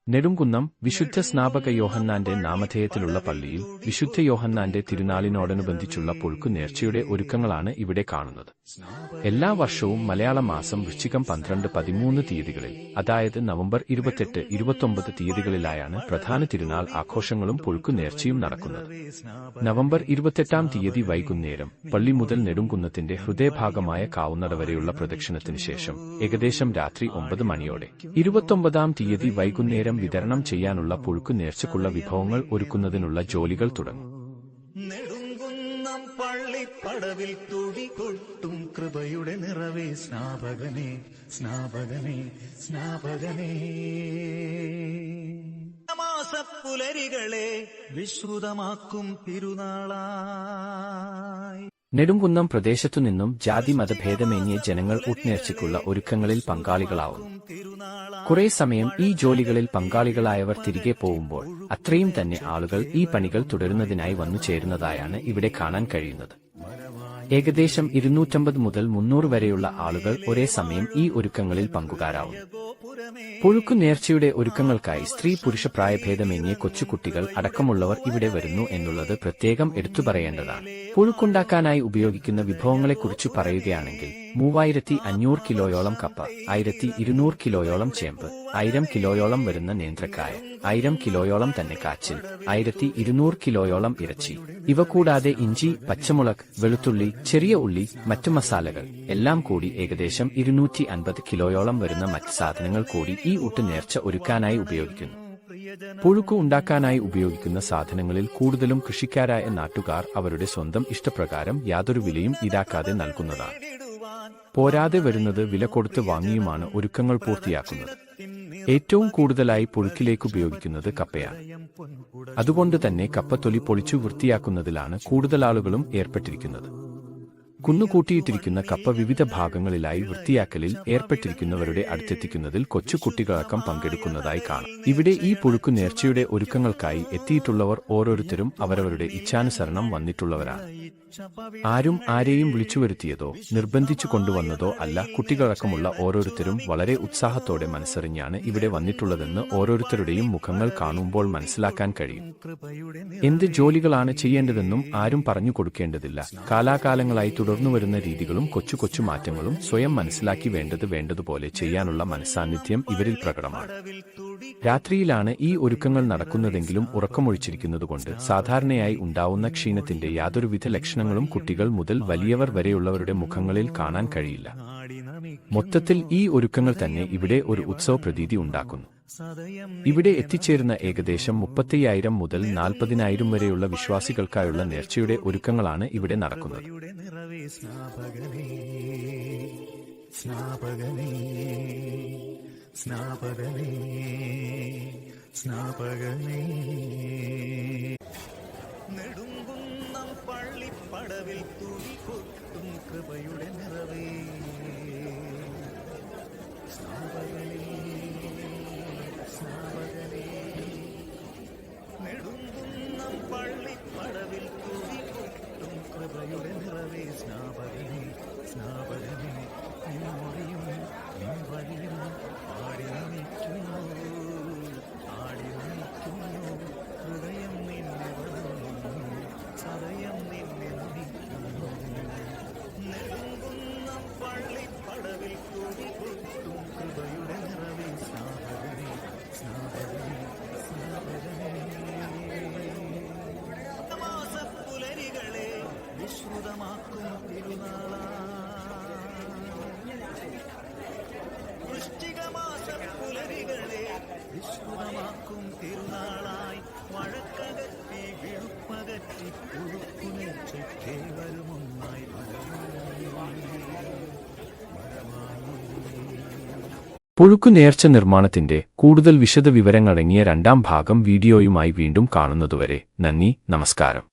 നെടുംകുന്നം വിശുദ്ധ സ്നാപക യോഹന്നാന്റെ നാമധേയത്തിലുള്ള പള്ളിയിൽ വിശുദ്ധ യോഹന്നാന്റെ തിരുനാളിനോടനുബന്ധിച്ചുള്ള പുഴുക്കു നേർച്ചയുടെ ഒരുക്കങ്ങളാണ് ഇവിടെ കാണുന്നത്. എല്ലാ വർഷവും മലയാള മാസം വൃശ്ചികം 12-13 തീയതികളിൽ, അതായത് നവംബർ 28-29 തീയതികളിലായാണ് പ്രധാന തിരുനാൾ ആഘോഷങ്ങളും പുഴുക്കു നേർച്ചയും നടക്കുന്നത്. നവംബർ 28-ാം തീയതി വൈകുന്നേരം പള്ളി മുതൽ നെടുംകുന്നത്തിന്റെ ഹൃദയഭാഗമായ കാവുന്നട വരെയുള്ള പ്രദക്ഷിണത്തിനു ശേഷം ഏകദേശം രാത്രി 9 മണിയോടെ 29-ാം തീയതി വൈകുന്നേരം വിതരണം ചെയ്യാനുള്ള പുഴുക്കു നേർച്ചയ്ക്കുള്ള വിഭവങ്ങൾ ഒരുക്കുന്നതിനുള്ള ജോലികൾ തുടങ്ങും. നെടുംകുന്നം പള്ളിപ്പടവിൽ തുടികൊട്ടും കൃപയുടെ നിറവേ സ്നാപകനേ സ്നാപകനേ സ്നാപകനേ. മാസപ്പുലരികളെ വിശ്രുതമാക്കും തിരുനാളായി. നെടുംകുന്നം പ്രദേശത്തുനിന്നും ജാതി മതഭേദമേന്യേ ജനങ്ങൾ ഉട്നേർച്ചയ്ക്കുള്ള ഒരുക്കങ്ങളിൽ പങ്കാളികളാവുന്നു. കുറെ സമയം ഈ ജോലികളിൽ പങ്കാളികളായവർ തിരികെ പോകുമ്പോൾ അത്രയും തന്നെ ആളുകൾ ഈ പണികൾ തുടരുന്നതിനായി വന്നു ചേരുന്നതായാണ് ഇവിടെ കാണാൻ കഴിയുന്നത്. ഏകദേശം 250 മുതൽ 300 വരെയുള്ള ആളുകൾ ഒരേ സമയം ഈ ഒരുക്കങ്ങളിൽ പങ്കുകാരാവുന്നു. പുഴുക്കു നേർച്ചയുടെ ഒരുക്കങ്ങൾക്കായി സ്ത്രീ പുരുഷ പ്രായഭേദമേന്യേ കൊച്ചുകുട്ടികൾ അടക്കമുള്ളവർ ഇവിടെ വരുന്നു എന്നുള്ളത് പ്രത്യേകം എടുത്തുപറയേണ്ടതാണ്. പുഴുക്കുണ്ടാക്കാനായി ഉപയോഗിക്കുന്ന വിഭവങ്ങളെക്കുറിച്ച് പറയുകയാണെങ്കിൽ 3500 കിലോയോളം കപ്പ, 1200 കിലോയോളം ചേമ്പ്, 1000 കിലോയോളം വരുന്ന നേന്ത്രക്കായ, 1000 കിലോയോളം തന്നെ കാച്ചിൽ, 1200 കിലോയോളം ഇറച്ചി, ഇവ കൂടാതെ ഇഞ്ചി, പച്ചമുളക്, വെളുത്തുള്ളി, ചെറിയ ഉള്ളി, മറ്റു മസാലകൾ എല്ലാം കൂടി ഏകദേശം 250 കിലോയോളം വരുന്ന മറ്റ് സാധനങ്ങൾ കൂടി ഈ ഉട്ടുനേർച്ച ഒരുക്കാനായി ഉപയോഗിക്കുന്നു. പുഴുക്കു ഉണ്ടാക്കാനായി ഉപയോഗിക്കുന്ന സാധനങ്ങളിൽ കൂടുതലും കൃഷിക്കാരായ നാട്ടുകാർ അവരുടെ സ്വന്തം ഇഷ്ടപ്രകാരം യാതൊരു വിലയും ഈടാക്കാതെ നൽകുന്നതാണ്. പോരാതെ വരുന്നത് വില കൊടുത്ത് വാങ്ങിയുമാണ് ഒരുക്കങ്ങൾ പൂർത്തിയാക്കുന്നത്. ഏറ്റവും കൂടുതലായി പുഴുക്കിലേക്ക് ഉപയോഗിക്കുന്നത് കപ്പയാണ്. അതുകൊണ്ട് തന്നെ കപ്പത്തൊലി പൊളിച്ചു വൃത്തിയാക്കുന്നതിലാണ് കൂടുതൽ ആളുകളും ഏർപ്പെട്ടിരിക്കുന്നത്. കുന്നുകൂട്ടിയിട്ടിരിക്കുന്ന കപ്പ വിവിധ ഭാഗങ്ങളിലായി വൃത്തിയാക്കലിൽ ഏർപ്പെട്ടിരിക്കുന്നവരുടെ അടുത്തെത്തിക്കുന്നതിൽ കൊച്ചുകുട്ടികളടക്കം പങ്കെടുക്കുന്നതായി കാണാം. ഇവിടെ ഈ പുഴുക്കു നേർച്ചയുടെ ഒരുക്കങ്ങൾക്കായി എത്തിയിട്ടുള്ളവർ ഓരോരുത്തരും അവരവരുടെ ഇച്ഛാനുസരണം വന്നിട്ടുള്ളവരാണ്. ആരും ആരെയും വിളിച്ചുവരുത്തിയതോ നിർബന്ധിച്ചു കൊണ്ടുവന്നതോ അല്ല. കുട്ടികളടക്കമുള്ള ഓരോരുത്തരും വളരെ ഉത്സാഹത്തോടെ മനസ്സറിഞ്ഞാണ് ഇവിടെ വന്നിട്ടുള്ളതെന്ന് ഓരോരുത്തരുടെയും മുഖങ്ങൾ കാണുമ്പോൾ മനസ്സിലാക്കാൻ കഴിയും. എന്ത് ജോലികളാണ് ചെയ്യേണ്ടതെന്നും ആരും പറഞ്ഞു കൊടുക്കേണ്ടതില്ല. കാലാകാലങ്ങളായി തുടർന്നുവരുന്ന രീതികളും കൊച്ചു കൊച്ചു മാറ്റങ്ങളും സ്വയം മനസ്സിലാക്കി വേണ്ടതുപോലെ ചെയ്യാനുള്ള മനസ്സാന്നിധ്യം ഇവരിൽ പ്രകടമാണ്. രാത്രിയിലാണ് ഈ ഒരുക്കങ്ങൾ നടക്കുന്നതെങ്കിലും ഉറക്കമൊഴിച്ചിരിക്കുന്നതുകൊണ്ട് സാധാരണയായി ഉണ്ടാവുന്ന ക്ഷീണത്തിന്റെ യാതൊരുവിധ ലക്ഷണങ്ങളും കുട്ടികൾ മുതൽ വലിയവർ വരെയുള്ളവരുടെ മുഖങ്ങളിൽ കാണാൻ കഴിയില്ല. മൊത്തത്തിൽ ഈ ഒരുക്കങ്ങൾ തന്നെ ഇവിടെ ഒരു ഉത്സവ പ്രതീതി ഉണ്ടാക്കുന്നു. ഇവിടെ എത്തിച്ചേരുന്ന ഏകദേശം 35,000 മുതൽ 40,000 വരെയുള്ള വിശ്വാസികൾക്കായുള്ള നേർച്ചയുടെ ഒരുക്കങ്ങളാണ് ഇവിടെ നടക്കുന്നത്. സ്നാപകനേ സ്നാപകനേ സ്നാപകനേ. നെടുംകുന്നം പള്ളിപ്പടവിൽ തുടികൊട്ടും കൃപയുടെ നിറവേ സ്നാപകനേ സ്നാപകനേ. നെടുംകുന്നം പള്ളിപ്പടവിൽ തുടികൊട്ടും കൃപയുടെ നിറവേ സ്നാപകനേ സ്നാപകനേ. നിൻമൊഴിയും നിൻ വഴിയും ആടി നമിക്കുന്നു ഹൃദയം നിന്നെ വണങ്ങുന്നു സദയം നിന്നെ നമിക്കുന്നു. നെടുംകുന്നം പള്ളിപ്പടവിൽ തുടികൊട്ടും കൃപയുടെ നിറവേ സ്നാപകനേ സ്നാപകനേ സ്നാപകനേ. മാസപ്പുലരികളെ വിശ്രുതമാക്കും തിരുനാളായി. വൃശ്ചികമാസപ്പുലരികളെ വിശ്രുതമാക്കും തിരുനാളായി. വഴക്കകറ്റി വിഴുപ്പകറ്റി പുഴുക്കുനേർച്ചയ്ക്കേ വരുമൊന്നായി പുഴുക്കു നേർച്ച നിർമ്മാണത്തിന്റെ കൂടുതൽ വിശദ വിവരങ്ങളടങ്ങിയ 2ാം ഭാഗം വീഡിയോയുമായി വീണ്ടും കാണുന്നതുവരെ നന്ദി, നമസ്കാരം.